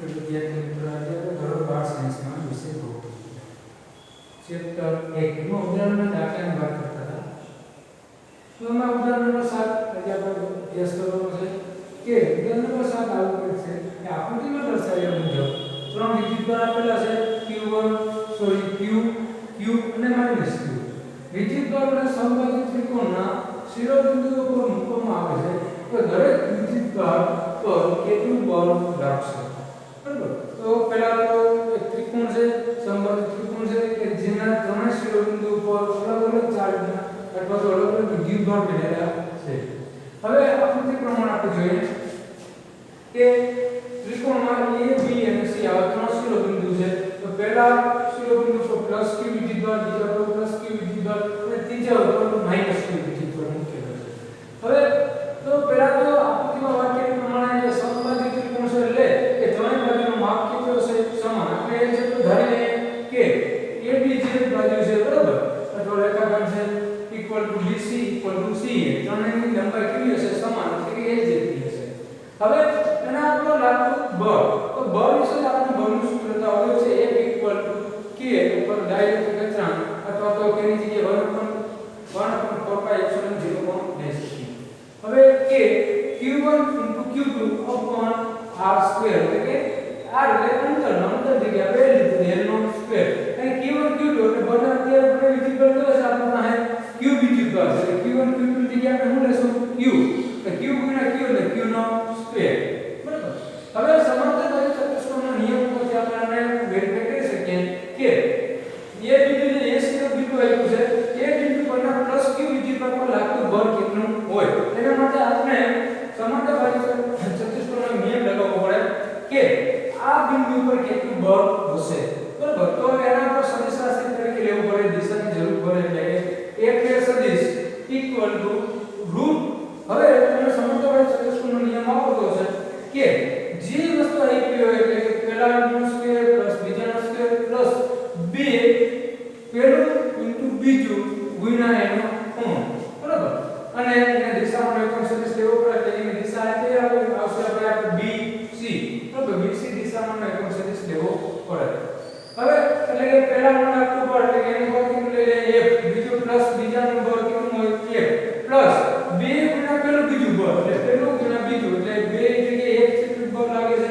तो विद्यार्थी मित्रों आज આપણે ધોરણ 12 સાયન્સમાં વિષય ભૌતિક ચેપ્ટર 1 નો ઉદાહરણના દાખલાની વાત કરતા હતા. તો એમાં ઉદાહરણ નંબર 7 આજે આપણે અભ્યાસ કરવાનો છે કે ઉદાહરણ નંબર 7 આવું કહે છે કે આકૃતિમાં દર્શાવ્યા મુજબ ત્રણ વિદ્યુતભાર આપેલા છે Q1 Q અને -Q. વિદ્યુતભારોને સમબાજુ ત્રિકોણના શિરોબિંદુઓ પર મૂકવામાં આવે છે તો દરેક વિદ્યુતભાર પર કેટલું બળ લાગશે. બરાબર. તો પહેલા તો એક ત્રિકોણ છે, સમબાજુ ત્રિકોણ છે કે જેના ત્રણ શિરોબિંદુ પર અલગ અલગ ચાર્જના અથવા તો અલગ અલગ વિદ્યુતભાર બનેલા છે. હવે આકૃતિ પ્રમાણે આપણે જોઈએ કે ત્રિકોણમાં A, B અને C આવા ત્રણ શિરોબિંદુ છે. તો પહેલા શિરોબિંદુ પર +Q વિદ્યુતભાર, બીજા પર +Q વિદ્યુતભાર અને ત્રીજા પર -Q વિદ્યુતભાર મૂકેલા છે. હવે તો પહેલા તો આકૃતિમાં વાત કરી પ્રમાણે જે સમબાજુ ત્રિકોણ છે એટલે કે ત્રણેય બાજુનો માપ કેટલો છે સમાન. આપણે એ છે તો ધારી લઈએ કે AB જે બાજુ છે બરાબર અથવા રેખાખંડ છે BC CA ત્રણેયની લંબાઈ કેવી હશે સમાન એટલે કે એ જેટલી હશે. હવે એના આપણો લાગતું બળ, તો બળ વિશે આપણે બળનું સૂત્ર તો આવ્યું છે F K ઉપર ડાઇલેક્ટ્રિક અચળાંક અથવા તો કેની જગ્યાએ 1/4πε0.10. હવે કે Q1 Q2 upon r2 એટલે કે r એટલે અંતર જગ્યા બે લીધું l નો સ્ક્વેર અને Q1 Q2 એટલે બંને અત્યારે આપણે વિદ્યુતભાર કેવો છે આપણી પાસે Q વિદ્યુતભાર છે. Q1 Q2 ની જગ્યાએ આપણે શું લેશું Q એટલે Q ગુણ્યા Q એટલે Q નો સ્ક્વેર. બરાબર. હવે સમાંતર બાજુ ચતુષ્કોણના નિયમ પરથી આપણે વેરીફાઈ કરી શકીએ કે એ બિંદુ જે A સ્થિત બિંદુ આવ્યું છે એ બિંદુ પરના +Q વિદ્યુતભાર પર લાગતું બળ કેટલું હોય. એના માટે આપણે સમાંતર બાજુ ચતુષ્કોણનો નિયમ લગાવવો પડે કે આ બિંદુ પર કેટલું બળ હશે. બરાબર. તો એના પર સદિશ રાશિ તરીકે લેવું પડે, દિશાની જરૂર પડે એટલે કે સદિશ √ હવે તમે સમાંતર બાજુ ચતુષ્કોણનો નિયમ આવતો છે કે જે વસ્તુ આપી હોય એટલે કે પહેલાનો સ્ક્વેર બીજાનો સ્ક્વેર 2 પહેલું * બીજું ગુણ્યા એનો ખૂણો. બરાબર. અને એને દિશામાં એકમ સદિશ લેવો પડે એટલે એની દિશા આ આવશે આપણે BC. બરાબર. BC દિશામાં એકમ સદિશ લેવો પડે. હવે એટલે કે પહેલાનું લાગતું બળ એટલે એનું બળ કેટલું લઈ લઈએ F, બીજું પ્લસ બીજાનું બળ કેટલું હોય F પ્લસ 2 ગુણ્યા પહેલું બીજું બળ એટલે પહેલું ગુણ્યા બીજું એટલે 2 જગ્યાએ F જેટલું બળ લાગે છે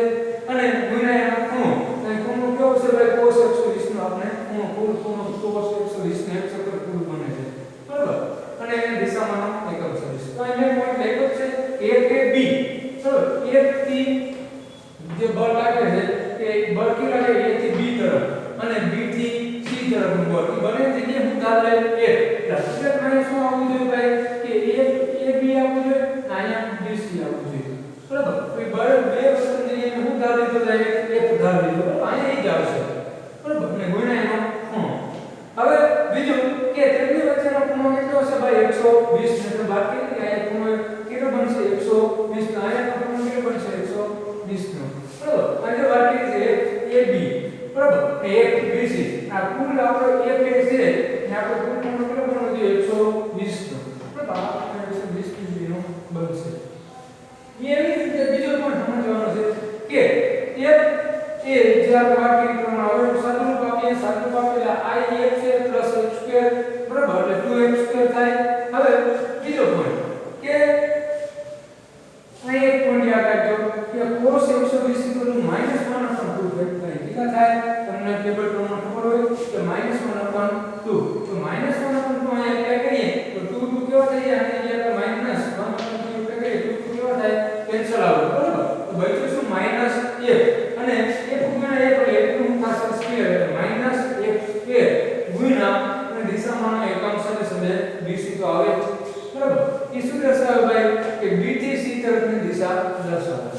અને ગુણ્યા એનો ખૂણો. અને ખૂણો કેવો છે ભાઈ cos 120 નો આપણે ખૂણો cos 120 ને 1 ચક્કર પૂરું બને છે. બરાબર. અને એની દિશામાં એકમ સદિશ. તો અહીંયા પોઈન્ટ લખ્યો છે A કે B. બરાબર. A થી જે બળ લાગે છે કે બળ કે લાગે A થી B તરફ અને B થી C તરફનું બળ એ બંને જગ્યાએ હું ધાર લે F. એટલે મને શું આવવું જોઈએ ભાઈ કે AB આવવું જોઈએ અહીંયા BC આવવું જોઈએ. બરાબર. તો એ બળ બે વસ્તુની જગ્યાએ હું ધાર લીધો જાય F ધાર લીધો. અહીંયા એ જ આવશે. બરાબર. અને ગુણ્યા એનો ખૂણો. હવે બીજું કે તેમની વચ્ચેનો ખૂણો કેટલો હશે ભાઈ 120 એટલે બાદ કરી કે અહીંયા ખૂણો કેટલો બનશે 120 નો અહીંયા ખૂણો કેટલો બનશે 120 નો. બરાબર. અને વાત કરી છે AB. બરાબર. એ BC આ કુલ આપણો AB છે ને આપણો કુલ ખૂણો કેટલો બનવો જોઈએ 120 નો. બરાબર. આ 120 ડિગ્રી નો બનશે. એવી રીતે બીજો પણ સમજવાનો છે કે F એ જે આપણે વાત કરી પ્રમાણે હવે સાદુરૂપ આપેલા I F છે પ્લસ h સ્ક્વેર. બરાબર. એટલે 2h સ્ક્વેર થાય. હવે બીજો પોઈન્ટ કે અહીં એક પોઈન્ટ યાદ રાખજો કે cos 120 -1/2 કેટલા થાય તમને ટેબલ પ્રમાણે ખબર હોય કે -1/2. તો -1/2 અહીંયા એપ્લાય કરીએ તો 2 કેવા થઈ જાય અને અહીંયા આપણે -1/2 એપ્લાય કરીએ તો 2 કેવા થાય કેન્સલ આવે. બરાબર. તો બચ્યું શું -f અને f ગુણ્યા f એટલે f નું પાછળ સ્ક્વેર એટલે -f સ્ક્વેર ગુણ્યા અને દિશામાં એકમ સદિશ એટલે BC તો આવે જ. બરાબર. એ શું દર્શાવે ભાઈ કે B થી C તરફની દિશા દર્શાવે.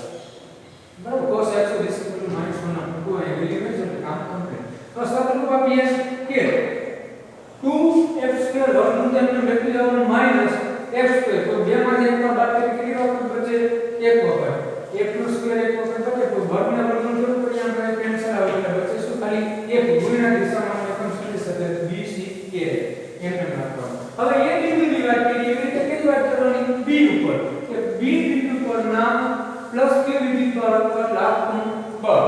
બરાબર. cos 120 -1/2 અહીં વેલ્યુ છે એટલે કામ કમ્પ્લીટ. તો સાદુરૂપ આપીએ કે 2f² વર્ગમૂળ તેમને લખી દેવાનું -f². તો બે માંથી એકમાં બાદ કરી કેટલી વખત બચે એક વખત. f નો સ્ક્વેર એક વખત બચે તો વર્ગના વર્ગમૂળ જરૂર પડી આપણે કેન્સલ આવે એટલે બચે શું ખાલી f ગુણ્યા દિશામાં એકમ સદિશ એટલે BC કે એમ લખવાનું. હવે એ બિંદુની વાત કરીએ એવી રીતે કઈ વાત કરવાની B ઉપર કે B બિંદુ પરના +Q વિદ્યુતભાર પર લાગતું બળ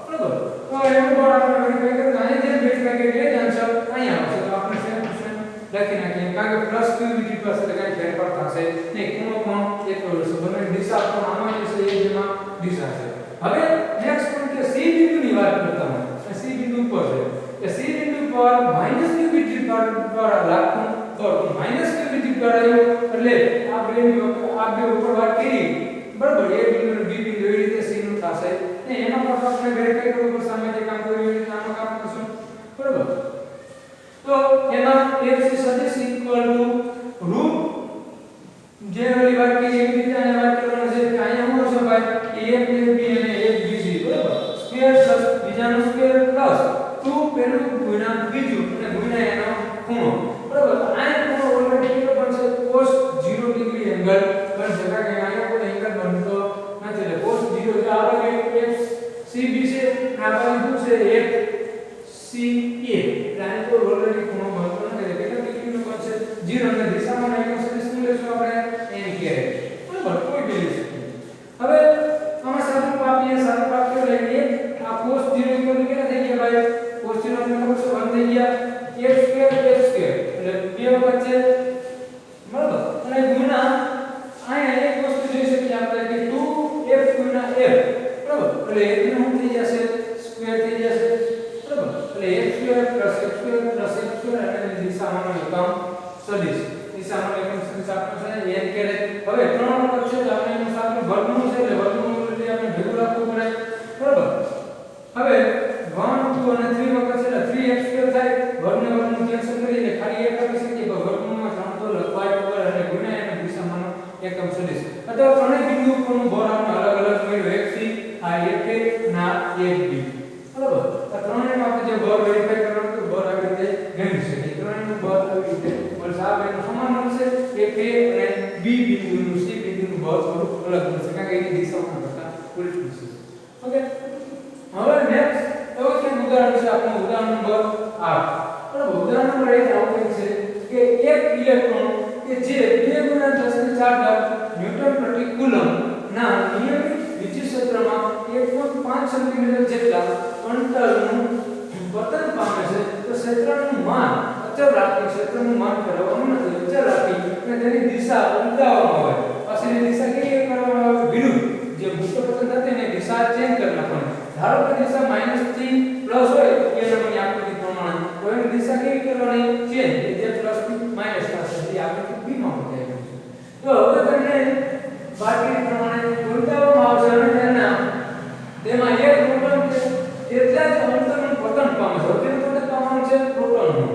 બરાબર તો એનું બળ આપણે વેરીફાઈ કરીએ અહીંયા જે વેરીફાઈ કરીએ એ આન્સર અહીંયા આવશે તો આપણે સેમ ટુ સેમ લખી નાખીએ કારણ કે પ્લસ q બીજી પ્લસ એટલે કઈ ફેરફાર થશે નહીં ખૂણો પણ એક રહેશે બંને દિશા પણ આમાં જે છે એ જેમાં દિશા છે હવે નેક્સ્ટ પોઈન્ટ કે c બિંદુની વાત કરતા હોય c બિંદુ ઉપર છે કે c બિંદુ પર -q વિદ્યુત દ્વારા લાગતું બળ -q વિદ્યુત દ્વારા આવ્યું એટલે આ બે ઉપર વાત કરી બરાબર a બિંદુ અને b બિંદુ એવી રીતે c નું થશે ને એના પર આપણે વેરીફાઈ કરવું પડશે સામે જે કામ કર્યું એ રીતે આનું કામ કરશું બરાબર તો એમાં fc સદિશ રૂપ જે ઓલી વાત કરી એવી રીતે આને વાત કરવાનું છે કે અહીંયા શું હશે ભાઈ a b અને a b c બરાબર સ્ક્વેર પ્લસ બીજાનો સ્ક્વેર પ્લસ 2 પેલું ગુણ્યા બીજું અને ગુણ્યા એનો ખૂણો બરાબર તો આ ખૂણો ઓલરેડી કેટલો બનશે cos 0 ડિગ્રી એંગલ બનશે કારણ કે અહીંયા કોઈ એંગલ બનતો નથી એટલે cos 0 એટલે આ બાજુ f c b છે આ બાજુ શું છે f c a એટલે આ તો ઓલરેડી ખૂણો બનતો નથી એટલે કેટલા ડિગ્રીનો બનશે 0 અને દિશામાં એનો સદિશ શું લેશું આપણે n કે બરાબર કોઈ બી લઈ શકીએ હવે આમાં સાદું આપીએ સાદું વાક્ય લઈએ આ cos 0 ઇક્વલ કેટલા થઈ ગયા ભાઈ cos 0 આપણે ખબર છે 1 થઈ ગયા f2 એટલે બે વખત છે બરાબર અને ગુણ્યા અહીંયા એક વસ્તુ જોઈ શકીએ આપણે કે 2f ગુણ્યા f બરાબર એટલે એનું શું થઈ જશે સ્ક્વેર થઈ જશે બરાબર એટલે f2 અને દિશામાં એકમ સદિશ દિશામાં એકમ સદિશ આપણો છે n કે હવે ત્રણ વખત છે તો આપણે એનું સાદું વર્ગમૂળ છે એટલે વર્ગમૂળ એટલે આપણે ભેગું રાખવું પડે બરાબર હવે 1 2 અને 3 વખત છે એટલે 3x2 થાય વર્ગને વર્ગનું કેન્સલ કરી એટલે ખાલી એક કરી શકીએ તો વર્ગમૂળમાં 3 તો લખવાય ઉપર અને ગુણ્યા એના દિશામાં એકમ સદિશ અથવા ત્રણેય બિંદુ ઉપરનું બળ આપણે અલગ અલગ મળ્યું એક c આ એક a ના એક b બરાબર આ ત્રણેયમાં આપણે જે બળ વેરીફાઈ કરવાનું તો બળ આવી રીતે ગણી શકીએ ત્રણેયનું બળ આવી રીતે બળ આ બેનું સમાન બનશે એક a અને b બિંદુનું c બિંદુનું બળ થોડું અલગ બનશે કારણ કે એની દિશામાં કરતા ઉલટ બનશે ઓકે હવે નેક્સ્ટ એવો કે ઉદાહરણ છે આપણું ઉદાહરણ નંબર 8 બરાબર ઉદાહરણ નંબર 8 આવું છે કે એક ઇલેક્ટ્રોન કે જે 2 × 10⁴ ન્યૂટન પ્રતિ કુલમ ના નિયમિત વિદ્યુત ક્ષેત્રમાં 1.5 સેન્ટીમીટર જેટલા અંતરનું પતન પામે છે તો ક્ષેત્રનું માન અચળ રાખી ક્ષેત્રનું માન ફેરવવાનું નથી અચળ રાખી અને તેની દિશા ઉલટાવવામાં આવે પાછળની દિશા કેવી કરવામાં આવે વિરુદ્ધ જે મુક્ત પતન થતી ને દિશા ચેન્જ કરી નાખવાની ધારો કે દિશા માઈનસ થી પ્લસ હોય એ નંબરની આકૃતિ પ્રમાણે તો એની દિશા કેવી કરવાની ચેન્જ જે પ્લસ થી માઈનસ થશે એ આકૃતિ b માં બતાવી છે તો હવે તમને બાકી પ્રમાણે ઉલટાવવામાં આવશે અને તેમાં એક પ્રોટોન છે એટલા જ અંતરનું પતન પામે છે તેનું પતન પામવાનું છે પ્રોટોનનું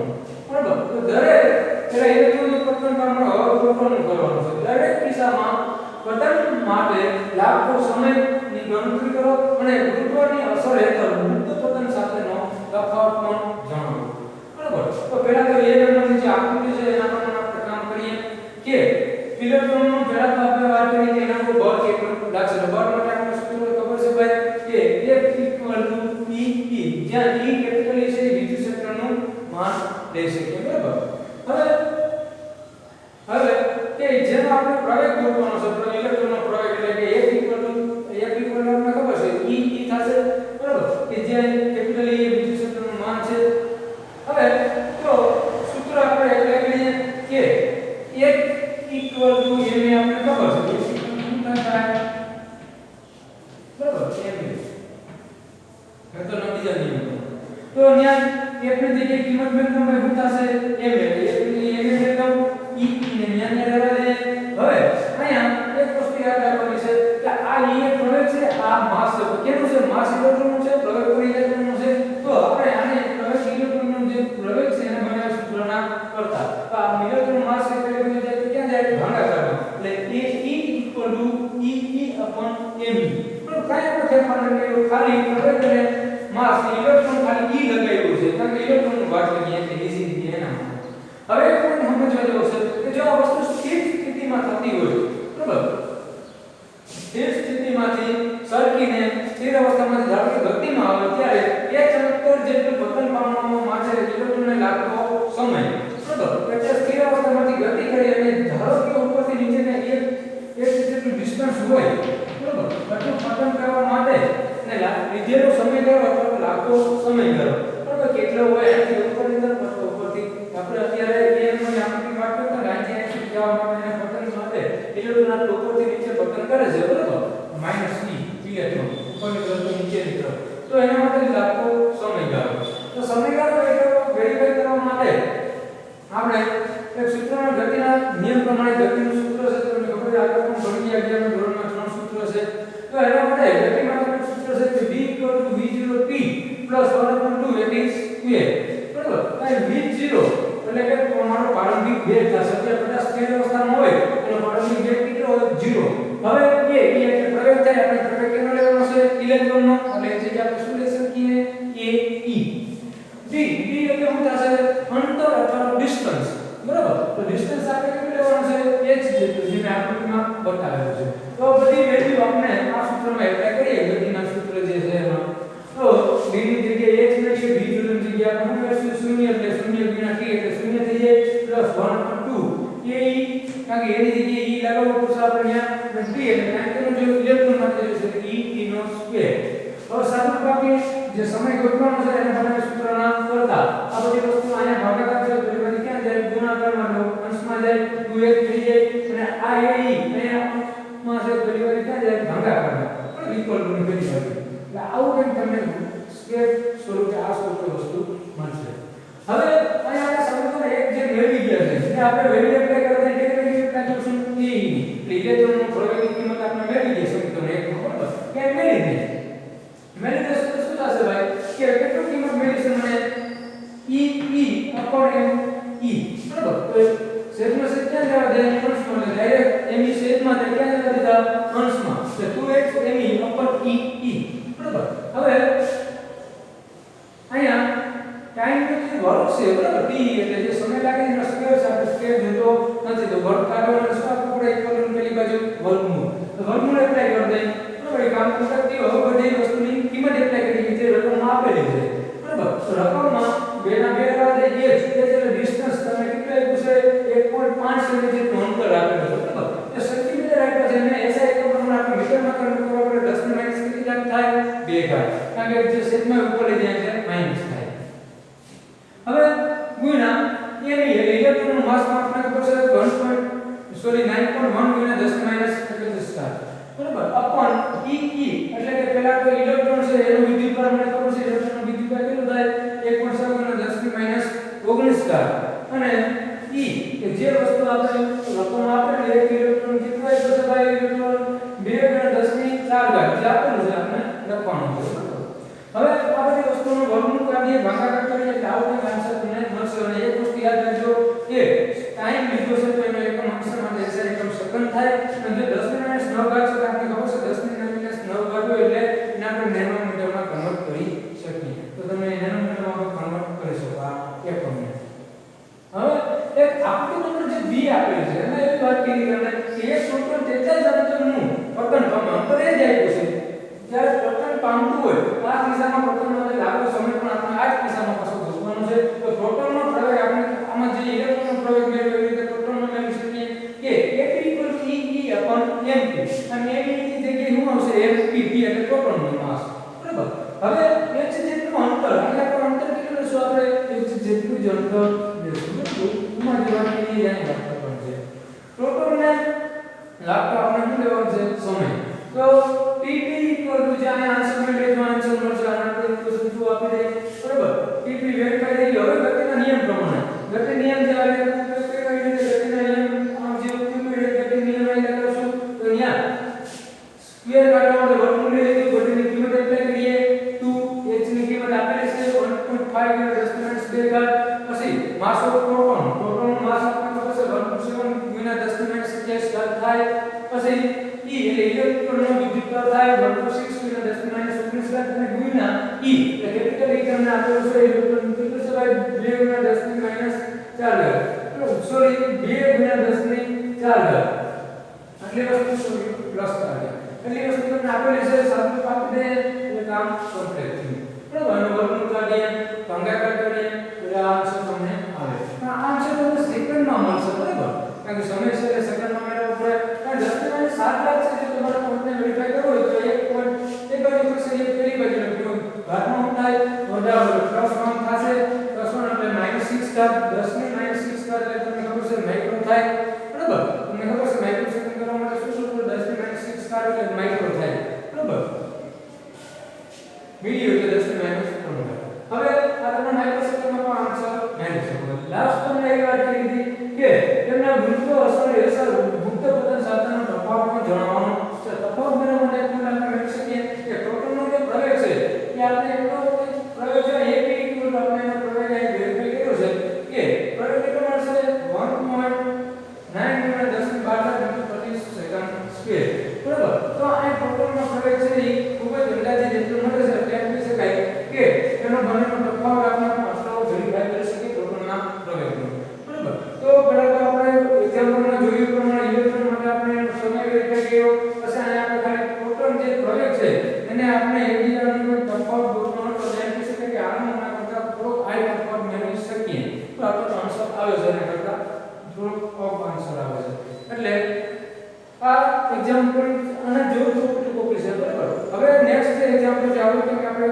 બરાબર તો દરેક એટલે ઇલેક્ટ્રોનનું પતન પામવાનું હવે પ્રોટોનનું કરવાનું છે દરેક દિશામાં પતન માટે લાગતો સમયની ગણતરી કરો અને ગુરુત્વની અસર હેઠળ મુક્ત પતન સાથેનો તફાવત પણ જાણો બરાબર તો પહેલા તો એ નંબરની જે આકૃતિ છે એના પ્રમાણે આપણે કામ કરીએ કે ઇલેક્ટ્રોનનું પહેલા તો આપણે વાત કરી કે એના પર બળ કેટલું લાગશે તો બળ માટે આપણે સૂત્ર ખબર છે ભાઈ કે F = E જ્યાં E કેપિટલ E છે એ વિદ્યુત ક્ષેત્રનું માસ લઈ શકીએ બરાબર હવે કે જેનો આપણે પ્રવેગ ગોતવાનો છે તો ઇલેક્ટ્રોનનો પ્રવેગ એટલે કે F આપણે ખબર છે E થશે બરાબર કે જ્યાં કેપિટલ E એ વિદ્યુત ક્ષેત્રનું માન છે હવે તો સૂત્ર આપણે એટલે કરીએ કે F = m આપણે ખબર છે શું થાય બરાબર m તો બીજા નિયમ તો અહીંયા f ની જગ્યાએ કિંમત મેળવવા માટે શું થશે m એટલે f ની m મેળવવું e ને અહીંયા લેવા દે હવે અહીંયા એક વસ્તુ યાદ રાખવાની છે કે આ e એક પ્રવેગ છે આ માસ છે કેનું છે માસ ઇલેક્ટ્રોનનું છે પ્રવેગ પર ઇલેક્ટ્રોનનું છે તો આપણે આને પ્રવેગ ઇલેક્ટ્રોનનું જે પ્રવેગ છે એને બનાવી સૂત્રના કરતા તો આ ઇલેક્ટ્રોન માસ એટલે બની જાય તો ક્યાં જાય ભાગાકારમાં એટલે e e/me પણ કાઈ પણ ફેરફાર નથી ખાલી પ્રવેગ અને માસ ઇલેક્ટ્રોન ખાલી e લગાવ્યું છે કારણ કે ઇલેક્ટ્રોનનું વાત કરીએ કે ઈઝી રીતે એના હવે એક પોઈન્ટ સમજવા જેવો છે કે જો આ વસ્તુ સ્થિર સ્થિતિમાં થતી હોય બરાબર સ્થિર સ્થિતિમાંથી સરકીને સ્થિર અવસ્થામાંથી ધારો કે ગતિમાં આવે ત્યારે એ ચક્કર જેટલું પતન પામવામાં માટે ઇલેક્ટ્રોનને લાગતો સમય બરાબર એટલે સ્થિર અવસ્થામાંથી ગતિ કરી અને ધારો કે ઉપરથી નીચેને એક જેટલું ડિસ્ટન્સ હોય બરાબર બધું પતન કરવા માટે અને વિદ્યુત લાગતો સમયગાળો બરાબર કેટલો હોય એની ઉપરની તરફ અથવા ઉપરથી આપણે અત્યારે એમ ની આકૃતિ વાત કરતા ને અહીંથી જવા માટે એને બટન માટે એટલે તો ના ઉપરથી નીચે બટન કરે છે બરાબર -e ક્લિયર થયો ઉપરની તરફ નીચેની તરફ તો એના માટે લાગતો સમયગાળો તો સમયગાળો એટલે વેરીફાઈ કરવા માટે આપણે એક સૂત્રના ગતિના નિયમ પ્રમાણે ગતિનું સૂત્ર છે તમને ખબર છે આગળ પણ ભણી ગયા ગયા ધોરણમાં 3 સૂત્રો છે તો એના માટે ગતિ માટેનું સૂત્ર છે કે v v0t +1/2 it is square બરાબર અહીં v0 એટલે કે તમારો પ્રારંભિક વેગ થશે એટલે 50 સ્થિર અવસ્થામાં હોય એનો પ્રારંભિક વેગ કેટલો હોય 0 હવે એ એટલે પ્રવેગ થાય આપણે પ્રવેગ કેનો લેવાનો છે ઇલેક્ટ્રોનનો એટલે એ જગ્યાએ આપણે શું લઈ શકીએ a e d એટલે શું થશે અંતર અથવા ડિસ્ટન્સ બરાબર તો ડિસ્ટન્સ આપણે કેટલું લેવાનું છે h જેટલું જે મેં આકૃતિમાં બતાવેલું છે તો બધી વેલ્યુ આપણે આ સૂત્રમાં એપ્લાય કરીએ ગતિના સૂત્ર જે છે એમાં તો d ની જગ્યાએ h લઈએ v0 ની જગ્યાએ આપણે શું કરશું 0 એટલે 0 ગુણ્યા t એટલે 0 થઈ જાય +1/2 ae કારણ કે એની જગ્યાએ e લગાવવું પડશે આપણે અહીંયા t એટલે કાંઈકનો જો ઇલેક્ટ્રોન માટે છે e નો સ્ક્વેર હવે સાદું બાકી જે સમય ગોઠવવાનો છે એના માટે સૂત્રના કરતા આ બધી વસ્તુ અહીંયા ભાગાકાર છે તો એમાંથી ક્યાં જાય ગુણાકારમાં લો અંશમાં જાય 2h થઈ જાય અને આ એ અહીંયામાં છે તો એમાંથી ક્યાં જાય ભાગાકારમાં પણ ઇક્વલ ટુ ની બધી બાજુ એટલે આવું કંઈક તમને સ્કેલ સ્વરૂપે આ સ્વરૂપે વસ્તુ મળશે હવે અહીંયા આપણે સમીકરણ એક જે મેળવી ગયા છે એટલે આપણે વેલ્યુ એપ્લાય કરતા એટલે એપ્લાય કરશું e એટલે ઇલેક્ટ્રોનનો પ્રવેગની કિંમત આપણે મેળવી દઈએ સમીકરણ 1 માં બરાબર કે મેળવી દઈએ મેળવી દઈએ તો શું થશે ભાઈ કે કેટલું કિંમત મેળવી છે મને e બરાબર તો છેદમાં છેદ ક્યાં જવા દે અંશમાં એટલે ડાયરેક્ટ m ની છેદમાં તે ક્યાં જવા દીધા અંશમાં એટલે 2x m e બરાબર હવે અહીંયા ટાઈમ નો જે વર્ક છે બરાબર t એટલે જે સમય લાગે એનો સ્કેલ છે આપણે સ્કેલ જોતો નથી તો વર્ક કાઢવાનો શું આપણે ઇક્વલ પેલી બાજુ વર્ગમૂળ તો વર્ગમૂળ એપ્લાય કરી દઈએ બરાબર એ કામ કરતી હવે બધી વસ્તુની કિંમત એપ્લાય કરી જે રકમમાં આપેલી છે બરાબર તો રકમમાં બેના બે રહેવા દે h એટલે ડિસ્ટન્સ તમે કેટલું આપ્યું છે 1.5 સેમી જેટલું અંતર આપેલું છે બરાબર તો સેન્ટીમીટર આપ્યું છે અને SI એકમ પ્રમાણે આપણે મીટરમાં કન્વર્ટ કરવા પડે 10 ની માઈનસ કેટલી ઘાત થાય 2 ઘાત કારણ કે જે છેદમાં ઉપર લઈ જાય છે માઈનસ થાય હવે ગુણ્યા એની ઇલેક્ટ્રોનનું માસ આપણે ખબર છે 9.1 ગુણ્યા 10 ની માઈનસ 21 બરાબર અપોન e એટલે કે પહેલા તો ઇલેક્ટ્રોન છે એનું વિદ્યુતભાર મને ખબર છે ઇલેક્ટ્રોનનું વિદ્યુતભાર કેટલું થાય 1.7 ગુણ્યા 10 ની માઈનસ 19 અને e કે જે વસ્તુ આપણે રકમ આપેલી એક ઇલેક્ટ્રોન કેટલું આપ્યું છે ભાઈ ઇલેક્ટ્રોન 2 ગુણ્યા 10 ની 4 જે આપેલું છે આપણે લખવાનું છે હવે આ બધી વસ્તુનો વર્ગમૂળ કાઢીએ ભાગાકાર કરીએ એટલે આવું કંઈક આન્સર તમને મળશે અને એક વસ્તુ યાદ રાખજો કે ટાઈમ લીધો છે તો એનો એકમ અંશ માટે SI એકમ સેકન્ડ થાય અને જે 10 ની માઈનસ 9 ઘાત છે આપણે ખબર છે 10 ની માઈનસ 9 ઘાત હોય એટલે એને આપણે નેનોમીટરમાં કન્વર્ટ કરી શકીએ તો તમે નેનોમીટરમાં કન્વર્ટ કરી શકો આ એકમને હવે એક આકૃતિ નંબર જે b આપેલી છે એમાં એવી વાત કરી તમને કે એક સૂત્ર તેટલા જ અંતરનું પતન અંતર એ જ આપ્યું છે જ્યારે પ્રોટોન પામતું હોય આ દિશામાં પ્રોટોન માટે લાગતો સમય પણ આપણે આ જ દિશામાં પાછો ગોઠવવાનો છે તો પ્રોટોનનો પ્રવેગ આપણે આમાં જે ઇલેક્ટ્રોનનો પ્રવેગ મેળવ્યો એ રીતે પ્રોટોનનો મેળવી શકીએ કે AP = EE/mp અને AB ની જગ્યાએ શું આવશે mp p એટલે પ્રોટોનનો માસ બરાબર હવે h જેટલું અંતર એટલે આપણે અંતર કેટલું લેશું આપણે h જેટલું જ અંતર લેશું ઉમાં જવાની જાણી વાત કરવાની છે પ્રોટોનને લાગતો આપણે શું લેવાનું છે સમય તો TP = જે આન્સર મેળવ્યો આન્સર મળશે આના પર ઇક્વેશન 2 આપી દે બરાબર TP વેરીફાઈ થઈ ગયો હવે ગતિના નિયમ પ્રમાણે ગતિ નિયમ જે આવે કઈ રીતે ગતિના નિયમ આમ જે ઉપયોગ ગતિ નિયમ અહીં લખશું તો અહીંયા સ્ક્વેર કાઢવા માટે વર્ગમૂળ લઈ લીધું ગતિની કિંમત એપ્લાય કરીએ 2h ની કિંમત આપેલી છે 1.5 × 10 2 ઘાત પછી માસ ઓફ પ્રોટોનનું માસ આપણે ખબર છે 1.7 × 10 27 ઘાત થાય પછી e એટલે ઇલેક્ટ્રોનનો વિદ્યુતભાર થાય 1.6 × 10 19 ઘાત અને ગુણ્યા e એટલે કેપિટલ E તમને આપેલું છે ઇલેક્ટ્રોન કેટલું છે ભાઈ 2 × 10 ની માઈનસ 4 ઘાત સોરી 2 × 10 ની 4 ઘાત આટલી વસ્તુ પ્લસ થાય એટલી વસ્તુ તમને આપેલી છે સાદું આપી દે એટલે કામ કમ્પ્લીટ થયું બરાબર અને વર્ગમૂળ કાઢીએ ભાગાકાર કરીએ એટલે આ આન્સર તમને આવે આ આન્સર તમને સેકન્ડમાં મળશે બરાબર કારણ કે સમય છે એટલે સેકન્ડમાં મેળવવો પડે કારણ 10 ની માઈનસ 7 ઘાત છે જો તમારે પોઈન્ટને વેરીફાઈ કરવો હોય તો એક પોઈન્ટ એક બાજુ થશે એક પેલી બાજુ લખ્યો ઘાતમાં શું થાય તો આ પ્રોટોનનો પ્રવેગ છે એ ખૂબ જ અંદાજિત જેટલું મળે છે એટલે એમ કહી શકાય કે એનો બંનેનો તફાવત આપણે પાછળ વેરીફાઈ કરી શકીએ પ્રોટોનના પ્રવેગનો બરાબર તો પહેલા તો આપણે એક્ઝામ્પલમાં જોયું પ્રમાણે ઇલેક્ટ્રોન માટે આપણે સમય વેરીફાઈ કર્યો પછી અહીંયા આપણે ખાલી પ્રોટોન જે પ્રવેગ છે એને આપણે એકબીજાનો કોઈ તફાવત ગોતવાનો તો એમ કહી શકાય કે આના કરતા થોડો હાઈ તફાવત મેળવી શકીએ તો આપણો આન્સર આવે છે એના કરતા થોડો ઓફ આન્સર આવે છે એટલે આ એક્ઝામ્પલ અને જો ટોપી છે બરાબર હવે નેક્સ્ટ એક્ઝામ્પલ જે આવ્યું કે આપણે